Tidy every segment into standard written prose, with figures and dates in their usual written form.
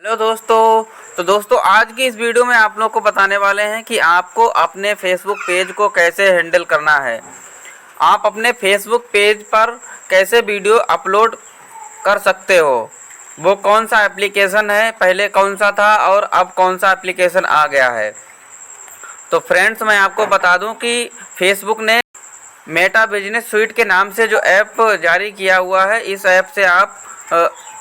Hello दोस्तों। तो दोस्तों आज की इस वीडियो में आप लोग को बताने वाले हैं कि आपको अपने फेसबुक पेज को कैसे हैंडल करना है। आप अपने फेसबुक पेज पर कैसे वीडियो अपलोड कर सकते हो, वो कौन सा एप्लीकेशन है, पहले कौन सा था और अब कौन सा एप्लीकेशन आ गया है। तो फ्रेंड्स मैं आपको बता दूं कि फेसबुक ने मेटा बिजनेस स्वीट के नाम से जो ऐप जारी किया हुआ है, इस ऐप से आप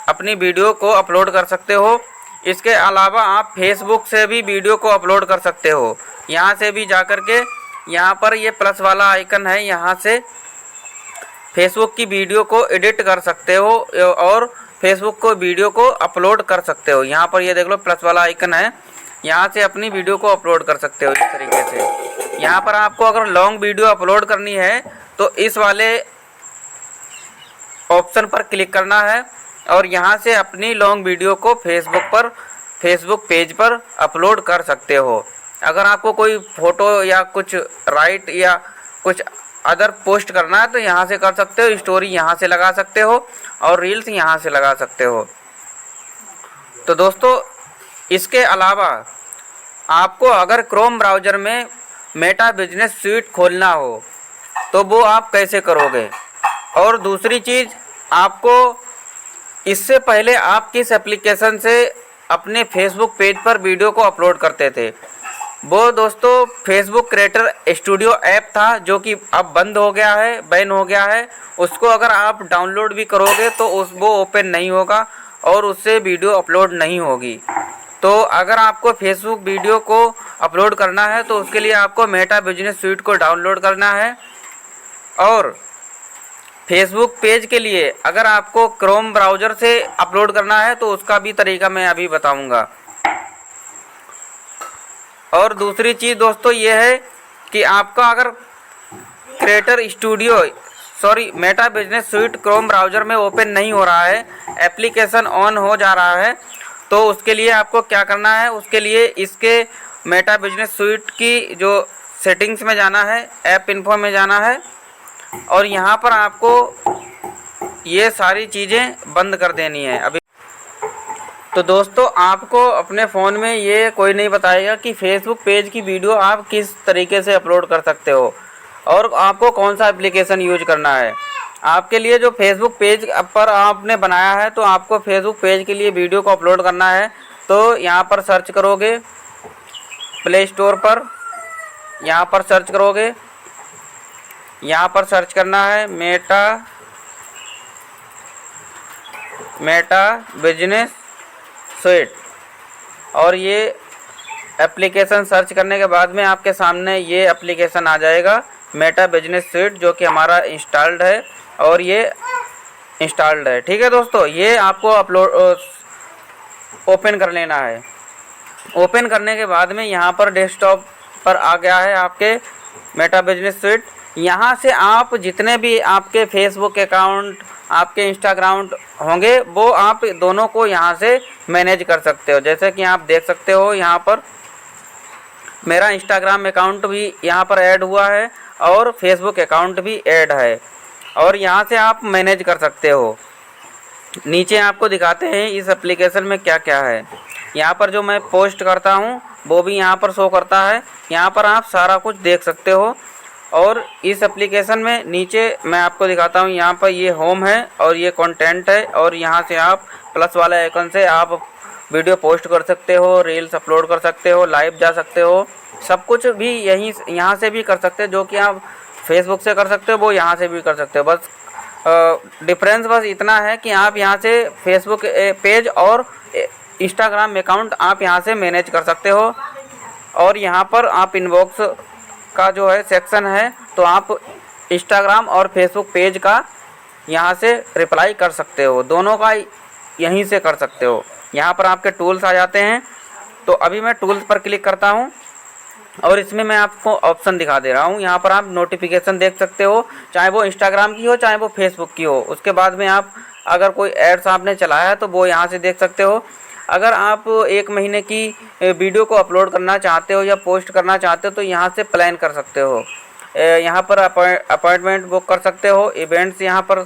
अपनी वीडियो को अपलोड कर सकते हो। इसके अलावा आप फेसबुक से भी वीडियो को अपलोड कर सकते हो। यहाँ से भी जा कर के यहाँ पर ये प्लस वाला आइकन है, यहाँ से फेसबुक की वीडियो को एडिट कर सकते हो और फेसबुक को वीडियो को अपलोड कर सकते हो। यहाँ पर ये देख लो प्लस वाला आइकन है, यहाँ से अपनी वीडियो को अपलोड कर सकते हो इस तरीके से। यहाँ पर आपको अगर लॉन्ग वीडियो अपलोड करनी है तो इस वाले ऑप्शन पर क्लिक करना है और यहाँ से अपनी लॉन्ग वीडियो को फेसबुक पेज पर अपलोड कर सकते हो। अगर आपको कोई फ़ोटो या कुछ राइट या कुछ अदर पोस्ट करना है तो यहाँ से कर सकते हो। स्टोरी यहाँ से लगा सकते हो और रील्स यहाँ से लगा सकते हो। तो दोस्तों इसके अलावा आपको अगर क्रोम ब्राउज़र में मेटा बिजनेस स्वीट खोलना हो तो वो आप कैसे करोगे। और दूसरी चीज़, आपको इससे पहले आप किस एप्लीकेशन से अपने फेसबुक पेज पर वीडियो को अपलोड करते थे, वो दोस्तों फेसबुक क्रिएटर स्टूडियो ऐप था, जो कि अब बंद हो गया है, बैन हो गया है। उसको अगर आप डाउनलोड भी करोगे तो वो ओपन नहीं होगा और उससे वीडियो अपलोड नहीं होगी। तो अगर आपको फेसबुक वीडियो को अपलोड करना है तो उसके लिए आपको मेटा बिजनेस स्वीट को डाउनलोड करना है। और फेसबुक पेज के लिए अगर आपको क्रोम ब्राउज़र से अपलोड करना है तो उसका भी तरीका मैं अभी बताऊंगा। और दूसरी चीज़ दोस्तों ये है कि आपका अगर Meta business sweet Chrome browser में ओपन नहीं हो रहा है, एप्लीकेशन ऑन हो जा रहा है, तो उसके लिए आपको क्या करना है, उसके लिए इसके मेटा बिजनेस स्वीट की जो सेटिंग्स में जाना है, ऐप इन्फो में जाना है और यहाँ पर आपको ये सारी चीज़ें बंद कर देनी है अभी। तो दोस्तों आपको अपने फ़ोन में ये कोई नहीं बताएगा कि फेसबुक पेज की वीडियो आप किस तरीके से अपलोड कर सकते हो और आपको कौन सा एप्लीकेशन यूज करना है। आपके लिए जो फेसबुक पेज पर आपने बनाया है, तो आपको फेसबुक पेज के लिए वीडियो को अपलोड करना है तो यहाँ पर सर्च करोगे, प्ले स्टोर पर यहाँ पर सर्च करोगे, यहाँ पर सर्च करना है मेटा बिजनेस स्वीट। और ये एप्लीकेशन सर्च करने के बाद में आपके सामने ये एप्लीकेशन आ जाएगा मेटा बिजनेस स्वीट, जो कि हमारा इंस्टॉल्ड है और ये इंस्टॉल्ड है। ठीक है दोस्तों, ये आपको ओपन कर लेना है। ओपन करने के बाद में यहाँ पर डेस्कटॉप पर आ गया है आपके मेटा बिजनेस स्वीट। यहाँ से आप जितने भी आपके फेसबुक अकाउंट, आपके इंस्टाग्राम होंगे, वो आप दोनों को यहाँ से मैनेज कर सकते हो। जैसे कि आप देख सकते हो यहाँ पर मेरा इंस्टाग्राम अकाउंट भी यहाँ पर ऐड हुआ है और फेसबुक अकाउंट भी ऐड है और यहाँ से आप मैनेज कर सकते हो। नीचे आपको दिखाते हैं इस एप्लीकेशन में क्या क्या है। यहाँ पर जो मैं पोस्ट करता हूँ वो भी यहाँ पर शो करता है, यहाँ पर आप सारा कुछ देख सकते हो। और इस एप्लीकेशन में नीचे मैं आपको दिखाता हूँ, यहाँ पर ये होम है और ये कंटेंट है और यहाँ से आप प्लस वाले आइकन से आप वीडियो पोस्ट कर सकते हो, रील्स अपलोड कर सकते हो, लाइव जा सकते हो, सब कुछ भी यहाँ से भी कर सकते हो। जो कि आप फेसबुक से कर सकते हो वो यहाँ से भी कर सकते हो। बस डिफरेंस बस इतना है कि आप यहाँ से फेसबुक पेज और इंस्टाग्राम अकाउंट आप यहाँ से मैनेज कर सकते हो। और यहाँ पर आप इनबॉक्स का जो है सेक्शन है, तो आप इंस्टाग्राम और फेसबुक पेज का यहाँ से रिप्लाई कर सकते हो, दोनों का यहीं से कर सकते हो। यहाँ पर आपके टूल्स आ जाते हैं, तो अभी मैं टूल्स पर क्लिक करता हूँ और इसमें मैं आपको ऑप्शन दिखा दे रहा हूँ। यहाँ पर आप नोटिफिकेशन देख सकते हो, चाहे वो इंस्टाग्राम की हो चाहे वो फेसबुक की हो। उसके बाद में आप अगर कोई एड्स आपने चलाया है तो वो यहाँ से देख सकते हो। अगर आप 1 महीने की वीडियो को अपलोड करना चाहते हो या पोस्ट करना चाहते हो तो यहाँ से प्लान कर सकते हो। यहाँ पर अपॉइंटमेंट बुक कर सकते हो, इवेंट्स यहाँ पर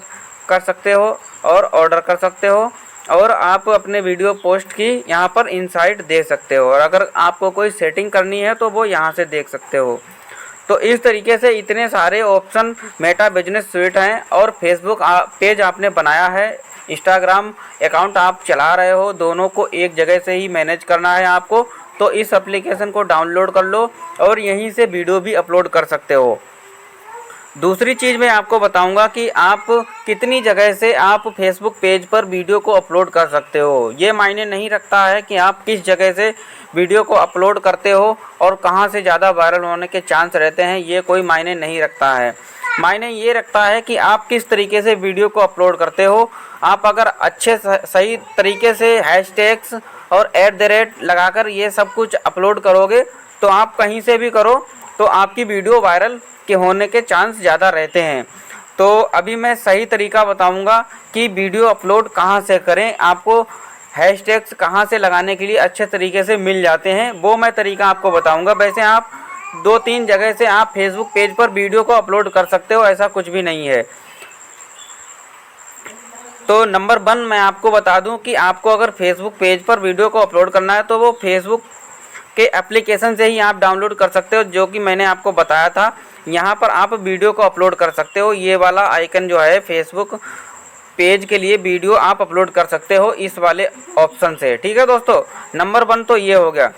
कर सकते हो और ऑर्डर कर सकते हो। और आप अपने वीडियो पोस्ट की यहाँ पर इनसाइट देख सकते हो, और अगर आपको कोई सेटिंग करनी है तो वो यहाँ से देख सकते हो। तो इस तरीके से इतने सारे ऑप्शन मेटा बिजनेस स्वीट हैं। और फेसबुक पेज आपने बनाया है, इंस्टाग्राम अकाउंट आप चला रहे हो, दोनों को एक जगह से ही मैनेज करना है आपको, तो इस एप्लीकेशन को डाउनलोड कर लो और यहीं से वीडियो भी अपलोड कर सकते हो। दूसरी चीज़ मैं आपको बताऊंगा कि आप कितनी जगह से आप फेसबुक पेज पर वीडियो को अपलोड कर सकते हो। ये मायने नहीं रखता है कि आप किस जगह से वीडियो को अपलोड करते हो और कहां से ज़्यादा वायरल होने के चांस रहते हैं, ये कोई मायने नहीं रखता है। मायने ये रखता है कि आप किस तरीके से वीडियो को अपलोड करते हो। आप अगर अच्छे सही तरीके से हैशटैग्स और @ लगाकर ये सब कुछ अपलोड करोगे तो आप कहीं से भी करो तो आपकी वीडियो वायरल के होने के चांस ज़्यादा रहते हैं। तो अभी मैं सही तरीका बताऊंगा कि वीडियो अपलोड कहां से करें, आपको हैशटैग्स कहां से लगाने के लिए अच्छे तरीके से मिल जाते हैं, वो मैं तरीका आपको बताऊंगा। वैसे आप 2-3 जगह से आप फेसबुक पेज पर वीडियो को अपलोड कर सकते हो, ऐसा कुछ भी नहीं है। तो नंबर 1 मैं आपको बता दूं कि आपको अगर फेसबुक पेज पर वीडियो को अपलोड करना है तो वो फेसबुक के एप्लीकेशन से ही आप डाउनलोड कर सकते हो, जो कि मैंने आपको बताया था। यहाँ पर आप वीडियो को अपलोड कर सकते हो, ये वाला आइकन जो है फेसबुक पेज के लिए वीडियो आप अपलोड कर सकते हो इस वाले ऑप्शन से। ठीक है दोस्तों, नंबर 1 तो ये हो गया।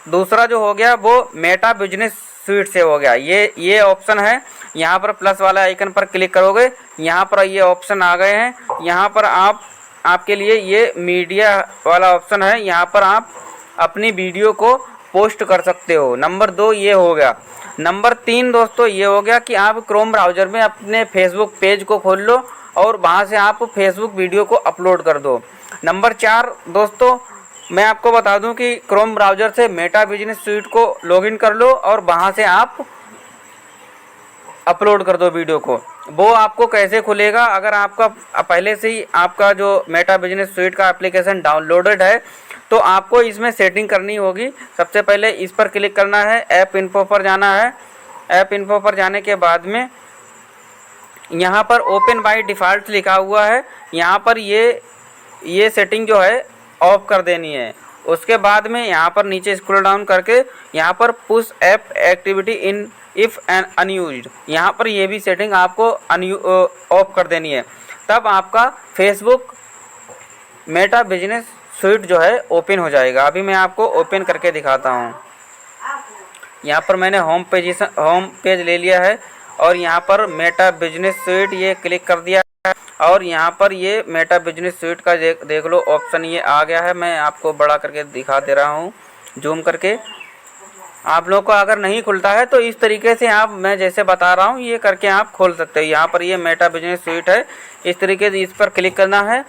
दूसरा जो हो गया वो मेटा बिजनेस स्वीट से हो गया। ये ऑप्शन है, यहाँ पर प्लस वाला आइकन पर क्लिक करोगे, यहाँ पर ये ऑप्शन आ गए हैं। यहाँ पर आपके लिए ये मीडिया वाला ऑप्शन है, यहाँ पर आप अपनी वीडियो को पोस्ट कर सकते हो। नंबर 2 ये हो गया। नंबर 3 दोस्तों ये हो गया कि आप क्रोम ब्राउज़र में अपने फेसबुक पेज को खोल लो और वहाँ से आप फेसबुक वीडियो को अपलोड कर दो। नंबर 4 दोस्तों मैं आपको बता दूं कि क्रोम ब्राउज़र से मेटा बिजनेस स्वीट को लॉगिन कर लो और वहाँ से आप अपलोड कर दो वीडियो को। वो आपको कैसे खुलेगा, अगर आपका पहले से ही आपका जो मेटा बिजनेस स्वीट का एप्लीकेशन डाउनलोडेड है तो आपको इसमें सेटिंग करनी होगी। सबसे पहले इस पर क्लिक करना है, ऐप इन्फो पर जाना है। ऐप इन्फो पर जाने के बाद में यहाँ पर ओपन बाय डिफ़ॉल्ट लिखा हुआ है, यहाँ पर ये सेटिंग जो है ऑफ कर देनी है। उसके बाद में यहाँ पर नीचे स्क्रॉल डाउन करके यहाँ पर push app activity in if and unused, यहाँ पर ये भी सेटिंग आपको ऑफ कर देनी है। तब आपका फेसबुक मेटा बिजनेस स्वीट जो है ओपन हो जाएगा। अभी मैं आपको ओपन करके दिखाता हूँ। यहाँ पर मैंने होम पेज ले लिया है और यहाँ पर मेटा बिजनेस स्वीट ये क्लिक कर दिया है और यहाँ पर ये मेटा बिजनेस स्वीट का देख लो ऑप्शन ये आ गया है। मैं आपको बड़ा करके दिखा दे रहा हूँ जूम करके। आप लोगों को अगर नहीं खुलता है तो इस तरीके से आप मैं जैसे बता रहा हूँ ये करके आप खोल सकते हो। यहाँ पर ये मेटा बिजनेस स्वीट है, इस तरीके से इस पर क्लिक करना है।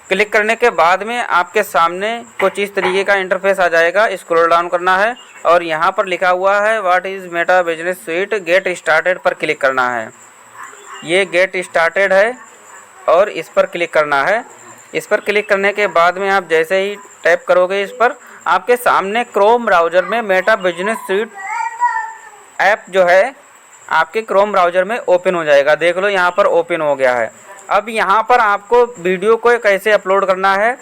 क्लिक करने के बाद में आपके सामने कुछ इस तरीके का इंटरफेस आ जाएगा। स्क्रॉल डाउन करना है और यहाँ पर लिखा हुआ है what is Meta business sweet, get started पर क्लिक करना है। ये गेट स्टार्टेड है और इस पर क्लिक करना है। इस पर क्लिक करने के बाद में आप जैसे ही टैप करोगे इस पर, आपके सामने क्रोम ब्राउज़र में मेटा बिजनेस स्वीट ऐप जो है आपके क्रोम ब्राउज़र में ओपन हो जाएगा। देख लो यहाँ पर ओपन हो गया है। अब यहाँ पर आपको वीडियो को कैसे अपलोड करना है,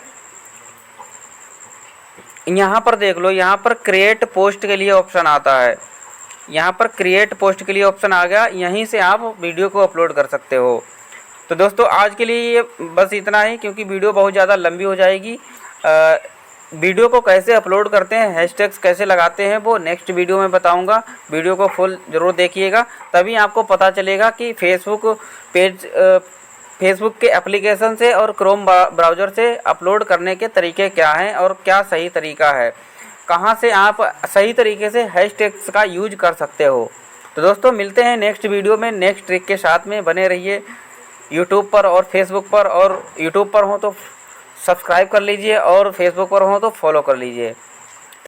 यहाँ पर देख लो, यहाँ पर क्रिएट पोस्ट के लिए ऑप्शन आता है। यहाँ पर क्रिएट पोस्ट के लिए ऑप्शन आ गया, यहीं से आप वीडियो को अपलोड कर सकते हो। तो दोस्तों आज के लिए ये बस इतना ही, क्योंकि वीडियो बहुत ज़्यादा लंबी हो जाएगी। वीडियो को कैसे अपलोड करते हैं, हैशटैग्स कैसे लगाते हैं, वो नेक्स्ट वीडियो में बताऊंगा। वीडियो को फुल ज़रूर देखिएगा, तभी आपको पता चलेगा कि फेसबुक के एप्लीकेशन से और क्रोम ब्राउज़र से अपलोड करने के तरीके क्या हैं और क्या सही तरीका है, कहां से आप सही तरीके से हैशटैग्स का यूज कर सकते हो। तो दोस्तों मिलते हैं नेक्स्ट वीडियो में नेक्स्ट ट्रिक के साथ में। बने रहिए यूट्यूब पर और फेसबुक पर, और यूट्यूब पर हो तो सब्सक्राइब कर लीजिए और फेसबुक पर हो तो फॉलो कर लीजिए।